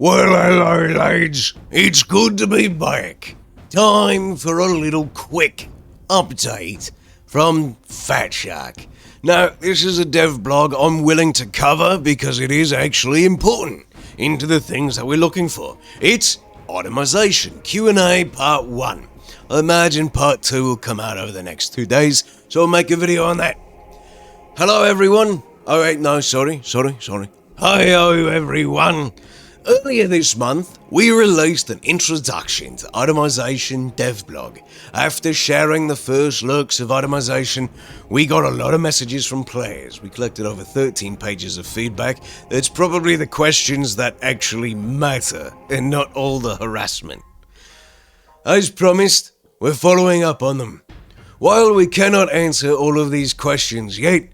Well, hello, lads. It's good to be back. Time for a little quick update from Fatshark. Now, this is a dev blog I'm willing to cover because it is actually important into the things that we're looking for. It's automation, Q&A part 1. I imagine part 2 will come out over the next 2 days, so I'll make a video on that. Hello, everyone. Oh, wait, no, sorry. Hi-yo, everyone. Earlier this month, we released an introduction to Automation dev blog. After sharing the first looks of automation, we got a lot of messages from players. We collected over 13 pages of feedback. It's probably the questions that actually matter, and not all the harassment. As promised, we're following up on them. While we cannot answer all of these questions yet,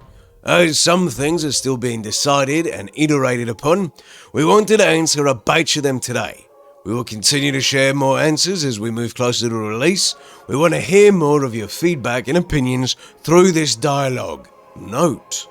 as some things are still being decided and iterated upon, we wanted to answer a batch of them today. We will continue to share more answers as we move closer to release. We want to hear more of your feedback and opinions through this dialogue. Note,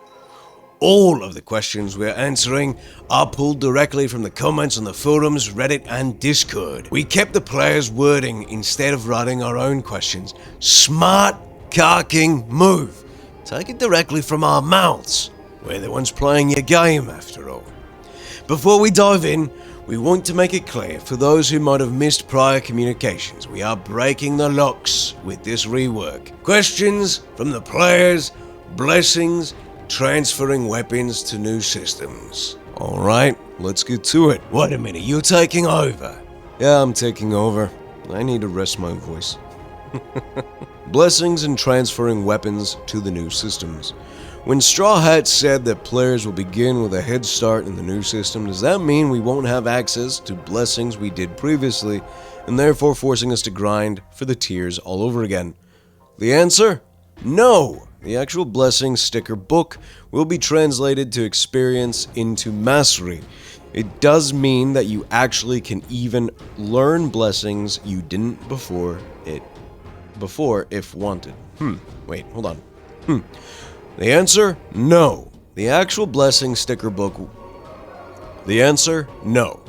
all of the questions we're answering are pulled directly from the comments on the forums, Reddit, and Discord. We kept the players' wording instead of writing our own questions. Smart Karking move. Take it directly from our mouths. We're the ones playing your game, after all. Before we dive in, we want to make it clear for those who might have missed prior communications, we are breaking the locks with this rework. Questions from the players, blessings, transferring weapons to new systems. Alright, let's get to it. Wait a minute, you're taking over. Yeah, I'm taking over. I need to rest my voice. Blessings and transferring weapons to the new systems. When Straw Hat said that players will begin with a head start in the new system, does that mean we won't have access to blessings we did previously, and therefore forcing us to grind for the tiers all over again? The answer? No! The actual blessing sticker book will be translated to experience into mastery. It does mean that you actually can even learn blessings you didn't before if wanted. Wait, hold on. The answer? No. The actual blessing sticker book... The answer? No.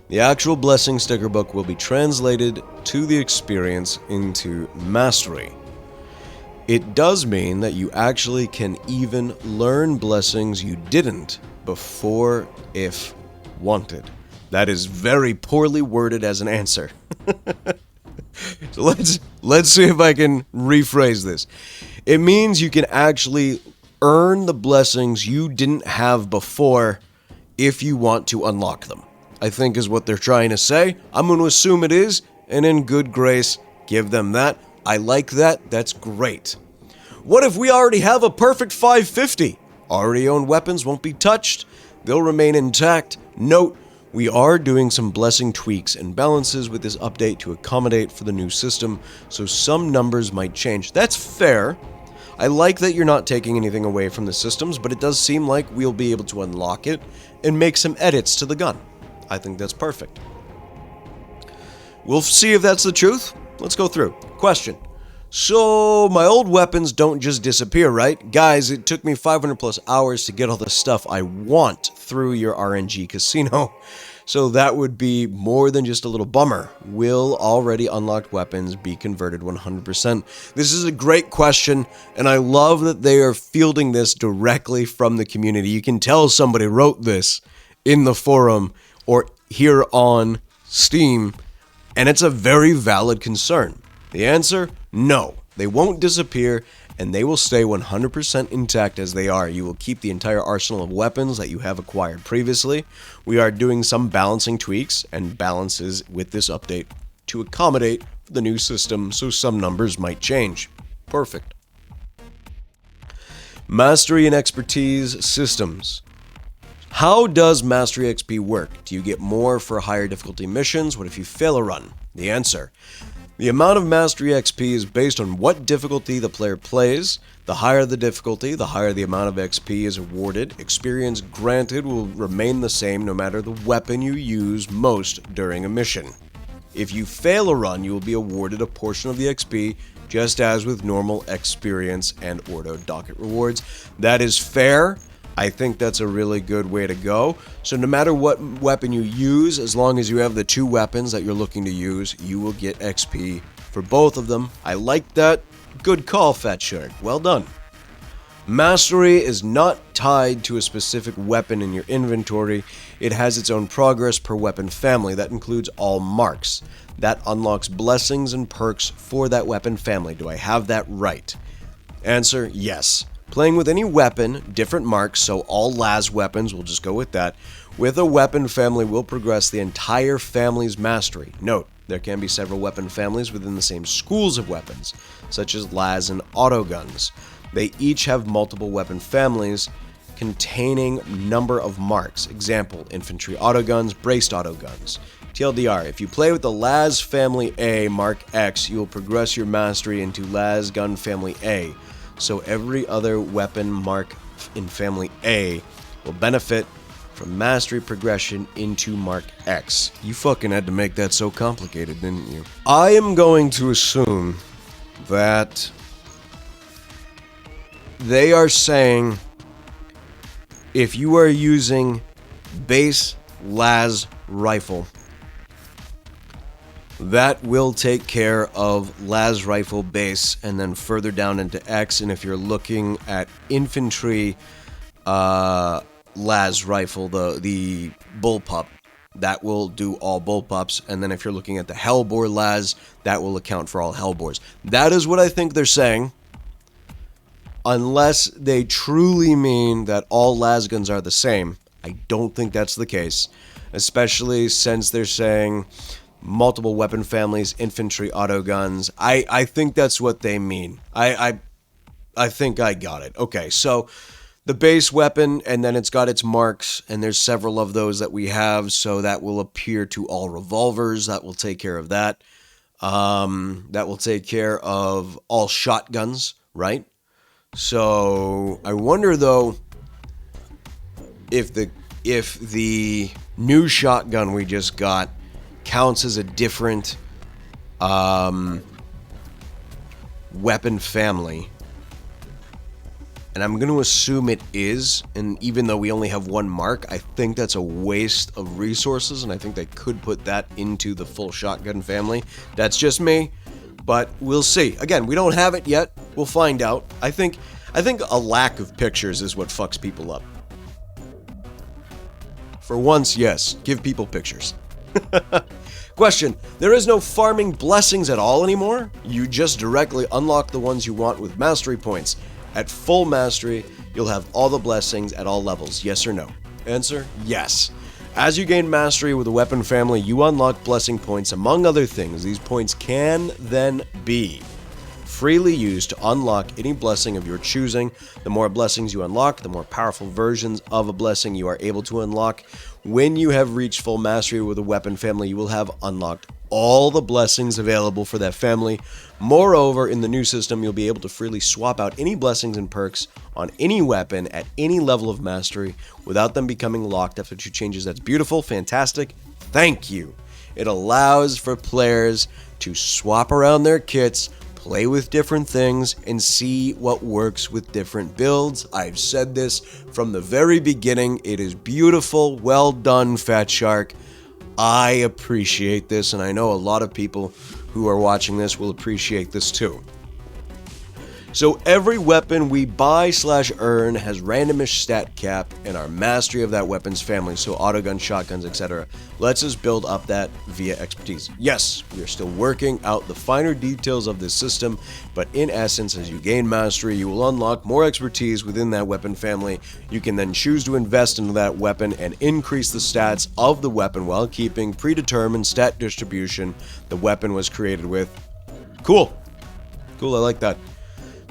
The actual blessing sticker book will be translated to the experience into mastery. It does mean that you actually can even learn blessings you didn't before if wanted. That is very poorly worded as an answer. So let's see if I can rephrase this. It means you can actually earn the blessings you didn't have before if you want to unlock them, I think is what they're trying to say. I'm going to assume it is, and in good grace, give them that. I like that. That's great. What if we already have a perfect 550? Already owned weapons won't be touched. They'll remain intact. Note, we are doing some blessing tweaks and balances with this update to accommodate for the new system, so some numbers might change. That's fair. I like that you're not taking anything away from the systems, but it does seem like we'll be able to unlock it and make some edits to the gun. I think that's perfect. We'll see if that's the truth. Let's go through. Question. So, my old weapons don't just disappear, right? Guys, it took me 500 plus hours to get all the stuff I want through your RNG casino. So that would be more than just a little bummer. Will already unlocked weapons be converted 100%? This is a great question, and I love that they are fielding this directly from the community. You can tell somebody wrote this in the forum or here on Steam, and it's a very valid concern. The answer? No. They won't disappear, and they will stay 100% intact as they are. You will keep the entire arsenal of weapons that you have acquired previously. We are doing some balancing tweaks and balances with this update to accommodate the new system, so some numbers might change. Perfect. Mastery and expertise systems. How does Mastery XP work? Do you get more for higher difficulty missions? What if you fail a run? The answer. The amount of Mastery XP is based on what difficulty the player plays. The higher the difficulty, the higher the amount of XP is awarded. Experience granted will remain the same no matter the weapon you use most during a mission. If you fail a run, you will be awarded a portion of the XP, just as with normal experience and Ordo docket rewards. That is fair. I think that's a really good way to go. So no matter what weapon you use, as long as you have the 2 weapons that you're looking to use, you will get XP for both of them. I like that. Good call, Fatshark. Well done. Mastery is not tied to a specific weapon in your inventory. It has its own progress per weapon family. That includes all marks. That unlocks blessings and perks for that weapon family. Do I have that right? Answer, yes. Playing with any weapon, different marks, so all las weapons, we'll just go with that, with a weapon family will progress the entire family's mastery. Note, there can be several weapon families within the same schools of weapons, such as las and autoguns. They each have multiple weapon families containing number of marks. Example, infantry autoguns, braced autoguns. TLDR, if you play with the las family A, mark X, you will progress your mastery into las gun family A. So every other weapon mark in family A will benefit from mastery progression into mark X. You fucking had to make that so complicated, didn't you? I am going to assume that they are saying if you are using base las rifle, that will take care of las rifle base and then further down into X. And if you're looking at infantry las rifle, the bullpup, that will do all bullpups. And then if you're looking at the hellbore las, that will account for all hellbores. That is what I think they're saying. Unless they truly mean that all las guns are the same. I don't think that's the case. Especially since they're saying multiple weapon families, infantry autoguns. I think that's what they mean. I think I got it. Okay, so the base weapon, and then it's got its marks, and there's several of those that we have, so that will appear to all revolvers. That will take care of that. That will take care of all shotguns, right? So I wonder though if the new shotgun we just got counts as a different weapon family. And I'm going to assume it is, and even though we only have 1 mark, I think that's a waste of resources, and I think they could put that into the full shotgun family. That's just me, but we'll see. Again, we don't have it yet. We'll find out. I think a lack of pictures is what fucks people up. For once, yes, give people pictures. Question, there is no farming blessings at all anymore? You just directly unlock the ones you want with mastery points. At full mastery, you'll have all the blessings at all levels, yes or no? Answer, yes. As you gain mastery with a weapon family, you unlock blessing points. Among other things, these points can then be freely used to unlock any blessing of your choosing. The more blessings you unlock, the more powerful versions of a blessing you are able to unlock. When you have reached full mastery with a weapon family, you will have unlocked all the blessings available for that family. Moreover, in the new system, you'll be able to freely swap out any blessings and perks on any weapon at any level of mastery without them becoming locked after 2 changes. That's beautiful, fantastic, thank you. It allows for players to swap around their kits, play with different things, and see what works with different builds. I've said this from the very beginning. It is beautiful. Well done, Fatshark. I appreciate this, and I know a lot of people who are watching this will appreciate this too. So every weapon we buy/earn has randomish stat cap and our mastery of that weapon's family, so autoguns, shotguns, etc. lets us build up that via expertise. Yes, we are still working out the finer details of this system, but in essence, as you gain mastery, you will unlock more expertise within that weapon family. You can then choose to invest into that weapon and increase the stats of the weapon while keeping predetermined stat distribution the weapon was created with. Cool. Cool, I like that.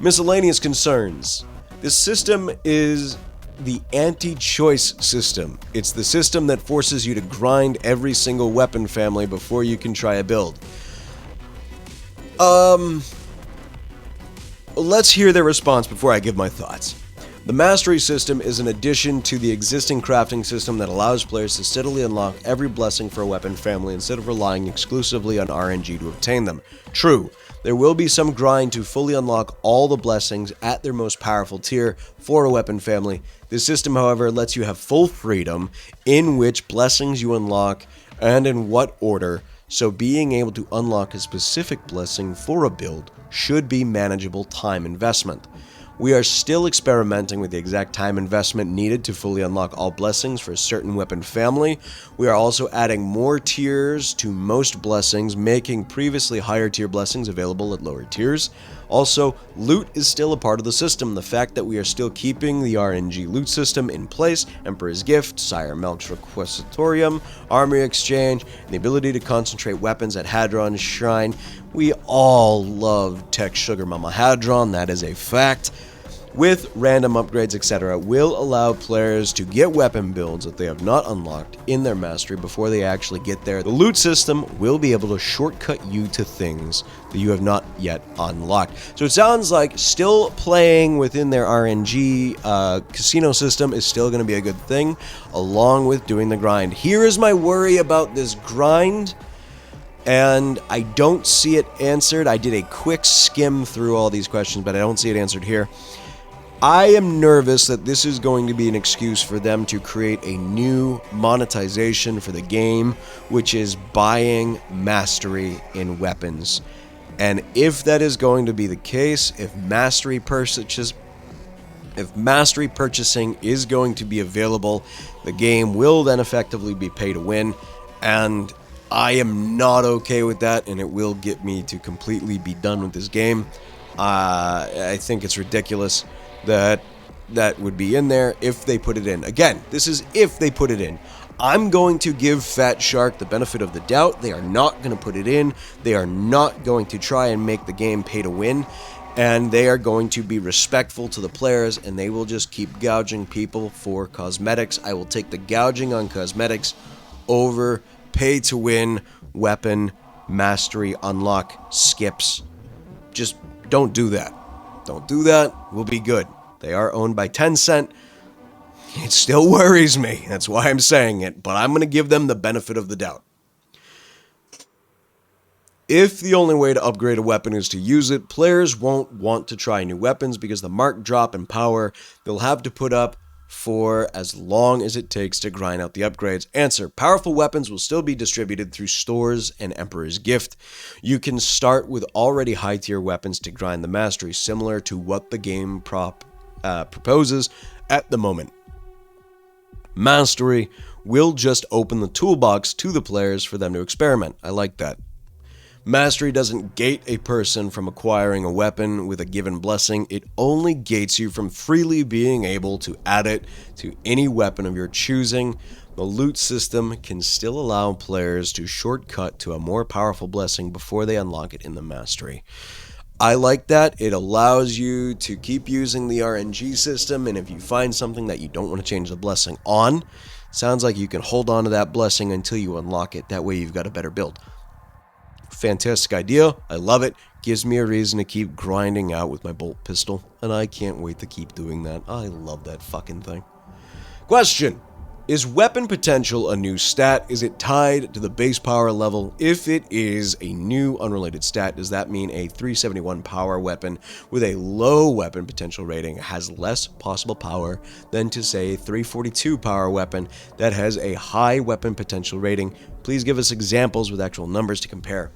Miscellaneous concerns. This system is the anti-choice system. It's the system that forces you to grind every single weapon family before you can try a build. Let's hear their response before I give my thoughts. The Mastery system is an addition to the existing crafting system that allows players to steadily unlock every blessing for a weapon family instead of relying exclusively on RNG to obtain them. True, there will be some grind to fully unlock all the blessings at their most powerful tier for a weapon family. This system, however, lets you have full freedom in which blessings you unlock and in what order, so being able to unlock a specific blessing for a build should be manageable time investment. We are still experimenting with the exact time investment needed to fully unlock all blessings for a certain weapon family. We are also adding more tiers to most blessings, making previously higher tier blessings available at lower tiers. Also, loot is still a part of the system. The fact that we are still keeping the RNG loot system in place, Emperor's Gift, Sire Melk's Requisitorium, Armory Exchange, and the ability to concentrate weapons at Hadron's Shrine. We all love Tech Sugar Mama Hadron, that is a fact. With random upgrades, etc., will allow players to get weapon builds that they have not unlocked in their mastery before they actually get there. The loot system will be able to shortcut you to things that you have not yet unlocked. So it sounds like still playing within their RNG casino system is still going to be a good thing, along with doing the grind. Here is my worry about this grind, and I don't see it answered. I did a quick skim through all these questions, but I don't see it answered here. I am nervous that this is going to be an excuse for them to create a new monetization for the game, which is buying mastery in weapons. And if that is going to be the case, if mastery purchasing is going to be available, the game will then effectively be pay to win, and I am not okay with that, and it will get me to completely be done with this game. I think it's ridiculous that would be in there if they put it in. Again, this is if they put it in. I'm going to give Fatshark the benefit of the doubt. They are not going to put it in. They are not going to try and make the game pay to win. And they are going to be respectful to the players, and they will just keep gouging people for cosmetics. I will take the gouging on cosmetics over pay to win weapon mastery unlock skips. Just don't do that. Don't do that. We'll be good. They are owned by Tencent. It still worries me. That's why I'm saying it. But I'm going to give them the benefit of the doubt. If the only way to upgrade a weapon is to use it, players won't want to try new weapons because the mark drop in power they'll have to put up for as long as it takes to grind out the upgrades. Answer: powerful weapons will still be distributed through stores and Emperor's Gift. You can start with already high tier weapons to grind the mastery, similar to what the game proposes at the moment. Mastery will just open the toolbox to the players for them to experiment. I like that. Mastery doesn't gate a person from acquiring a weapon with a given blessing. It only gates you from freely being able to add it to any weapon of your choosing. The loot system can still allow players to shortcut to a more powerful blessing before they unlock it in the mastery. I like that. It allows you to keep using the RNG system, and if you find something that you don't want to change the blessing on, sounds like you can hold on to that blessing until you unlock it. That way you've got a better build. Fantastic idea. I love it. Gives me a reason to keep grinding out with my bolt pistol, and I can't wait to keep doing that. I love that fucking thing. Question: is weapon potential a new stat? Is it tied to the base power level? If it is a new unrelated stat, does that mean a 371 power weapon with a low weapon potential rating has less possible power than to say a 342 power weapon that has a high weapon potential rating? Please give us examples with actual numbers to compare.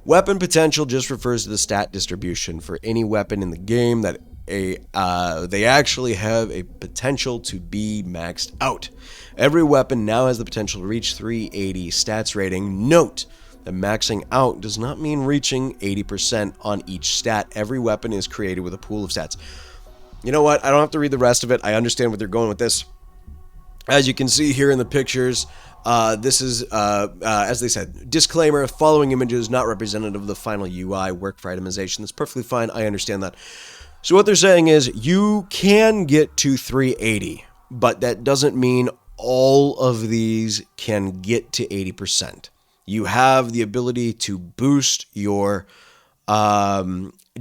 Weapon potential just refers to the stat distribution for any weapon in the game that they actually have a potential to be maxed out. Every weapon now has the potential to reach 380 stats rating. Note that maxing out does not mean reaching 80% on each stat. Every weapon is created with a pool of stats. You know what? I don't have to read the rest of it. I understand where they're going with this. As you can see here in the pictures, this is, as they said, disclaimer, following images not representative of the final UI, work for itemization. That's perfectly fine. I understand that. So what they're saying is you can get to 380, but that doesn't mean all of these can get to 80%. You have the ability to boost your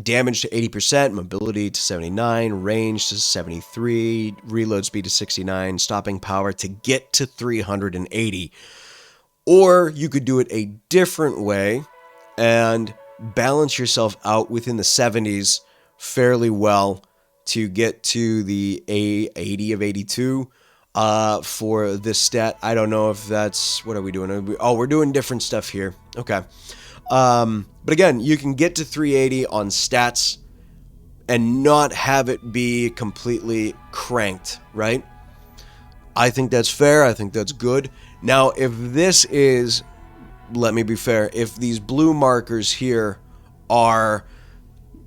damage to 80%, mobility to 79, range to 73, reload speed to 69, stopping power to get to 380. Or you could do it a different way and balance yourself out within the 70s fairly well to get to the 80 of 82 for this stat. I don't know if that's... What are we doing? Oh, we're doing different stuff here. Okay. But again, you can get to 380 on stats and not have it be completely cranked, right? I think that's fair. I think that's good. Now, if this is, let me be fair, if these blue markers here are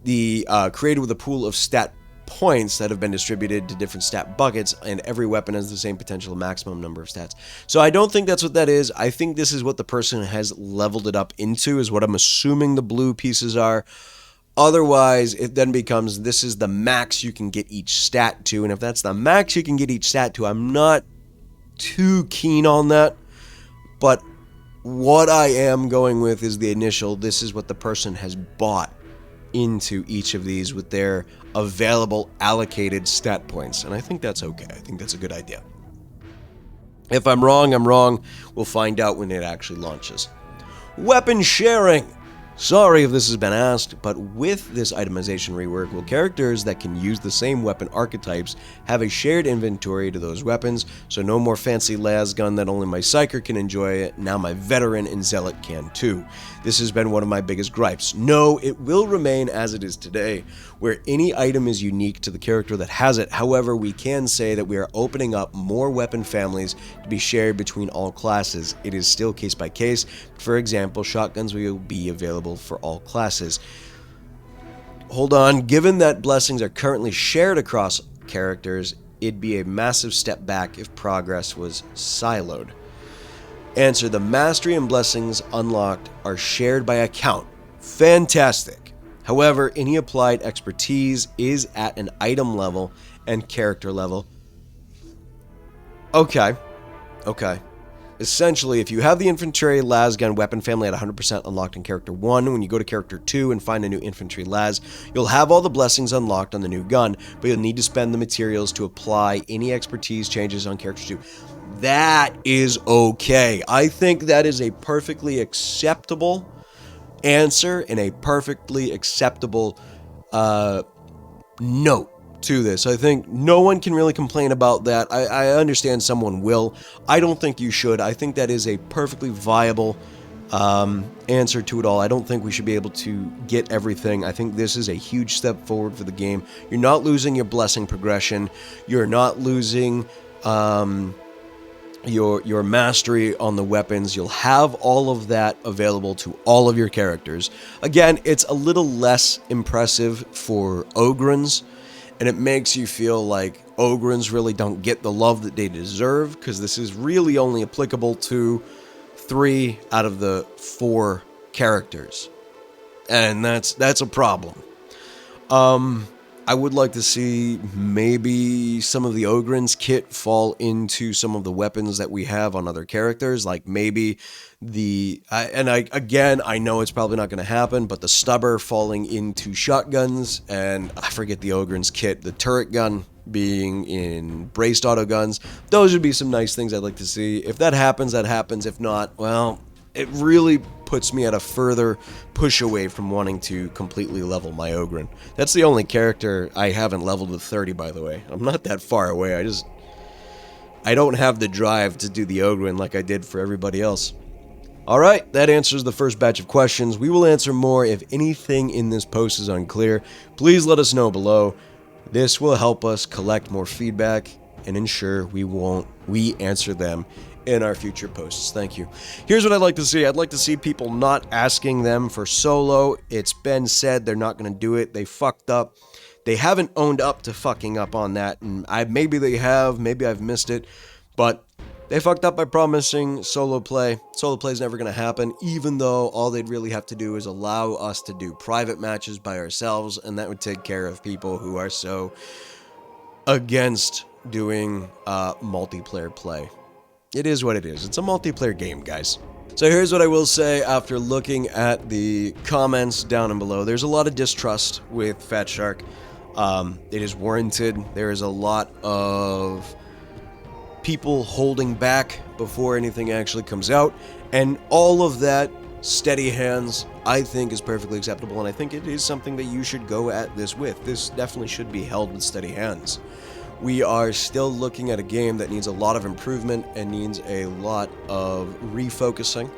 the created with a pool of stat points that have been distributed to different stat buckets, and every weapon has the same potential maximum number of stats. So I don't think that's what that is. I think this is what the person has leveled it up into, is what I'm assuming the blue pieces are. Otherwise, it then becomes, this is the max you can get each stat to, and if that's the max you can get each stat to, I'm not too keen on that. But what I am going with is the initial, this is what the person has bought into each of these with their available allocated stat points, and I think that's okay. I think that's a good idea. If I'm wrong, I'm wrong. We'll find out when it actually launches. Weapon sharing. Sorry if this has been asked, but with this itemization rework, will characters that can use the same weapon archetypes have a shared inventory to those weapons, so no more fancy lasgun that only my psyker can enjoy, now my veteran and zealot can too. This has been one of my biggest gripes. No, it will remain as it is today, where any item is unique to the character that has it. However, we can say that we are opening up more weapon families to be shared between all classes. It is still case by case. For example, shotguns will be available for all classes. Hold on, given that blessings are currently shared across characters, it'd be a massive step back if progress was siloed. Answer: the mastery and blessings unlocked are shared by account. Fantastic. However, any applied expertise is at an item level and character level. Okay. Essentially, if you have the infantry lasgun weapon family at 100% unlocked in character 1, when you go to character 2 and find a new infantry las, you'll have all the blessings unlocked on the new gun, but you'll need to spend the materials to apply any expertise changes on character 2. That is okay. I think that is a perfectly acceptable answer and a perfectly acceptable note to this. I think no one can really complain about that. I understand someone will. I don't think you should. I think that is a perfectly viable answer to it all. I don't think we should be able to get everything. I think this is a huge step forward for the game. You're not losing your blessing progression. You're not losing your mastery on the weapons. You'll have all of that available to all of your characters. Again, it's a little less impressive for Ogrins, and it makes you feel like Ogrins really don't get the love that they deserve, because this is really only applicable to 3 out of the 4 characters. And that's a problem. I would like to see maybe some of the Ogrins kit fall into some of the weapons that we have on other characters, like maybe I know it's probably not going to happen, but the stubber falling into shotguns, and I forget the Ogrins kit, the turret gun being in braced auto guns. Those would be some nice things I'd like to see. If that happens, that happens. If not, well, it really puts me at a further push away from wanting to completely level my Ogrin. That's the only character I haven't leveled to 30, by the way. I'm not that far away. I don't have the drive to do the Ogrin like I did for everybody else. Alright, that answers the first batch of questions. We will answer more if anything in this post is unclear. Please let us know below. This will help us collect more feedback and ensure we answer them in our future posts. Thank you. Here's what I'd like to see. I'd like to see people not asking them for solo. It's been said they're not going to do it. They fucked up. They haven't owned up to fucking up on that, and maybe they have, maybe I've missed it, but they fucked up by promising solo play. Solo play is never going to happen, even though all they'd really have to do is allow us to do private matches by ourselves, and that would take care of people who are so against doing multiplayer play. it is what it is. It's a multiplayer game, guys. So here's what I will say after looking at the comments down and below. There's a lot of distrust with Fatshark. It is warranted. There is a lot of people holding back before anything actually comes out, and all of that, steady hands, I think is perfectly acceptable, and I think it is something that you should go at this with. This definitely should be held with steady hands. We are still looking at a game that needs a lot of improvement and needs a lot of refocusing,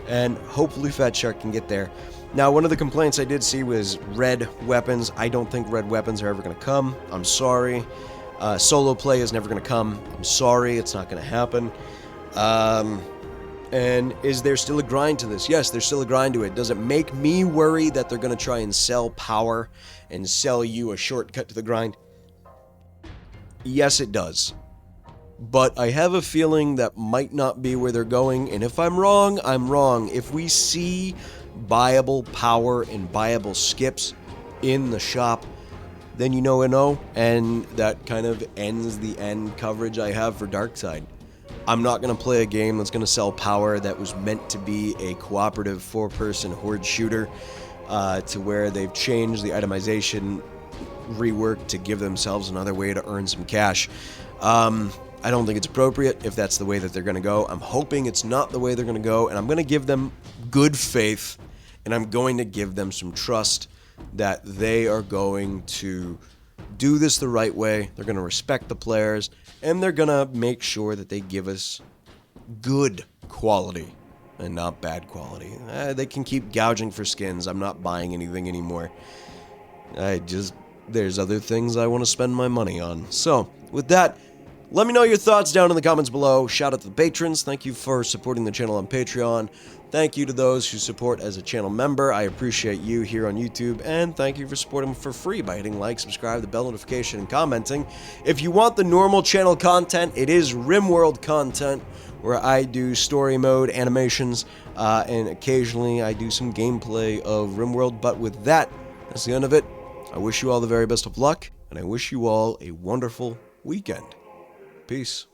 and hopefully Fatshark can get there. Now, one of the complaints I did see was red weapons. I don't think red weapons are ever going to come. I'm sorry. Solo play is never going to come. I'm sorry, it's not going to happen. And is there still a grind to this? Yes, there's still a grind to it. Does it make me worry that they're going to try and sell power and sell you a shortcut to the grind? Yes, it does. But I have a feeling that might not be where they're going, and if I'm wrong, I'm wrong. If we see buyable power and buyable skips in the shop, then you know I know, and that kind of ends the end coverage I have for Darktide. I'm not going to play a game that's going to sell power that was meant to be a cooperative 4-person horde shooter, to where they've changed the itemization rework to give themselves another way to earn some cash. I don't think it's appropriate if that's the way that they're going to go. I'm hoping it's not the way they're going to go, and I'm going to give them good faith, and I'm going to give them some trust that they are going to do this the right way. They're going to respect the players, and they're going to make sure that they give us good quality and not bad quality. They can keep gouging for skins. I'm not buying anything anymore. There's other things I want to spend my money on. So, with that, let me know your thoughts down in the comments below. Shout out to the patrons. Thank you for supporting the channel on Patreon. Thank you to those who support as a channel member. I appreciate you here on YouTube. And thank you for supporting for free by hitting like, subscribe, the bell notification, and commenting. If you want the normal channel content, it is RimWorld content, where I do story mode animations, and occasionally I do some gameplay of RimWorld. But with that, that's the end of it. I wish you all the very best of luck, and I wish you all a wonderful weekend. Peace.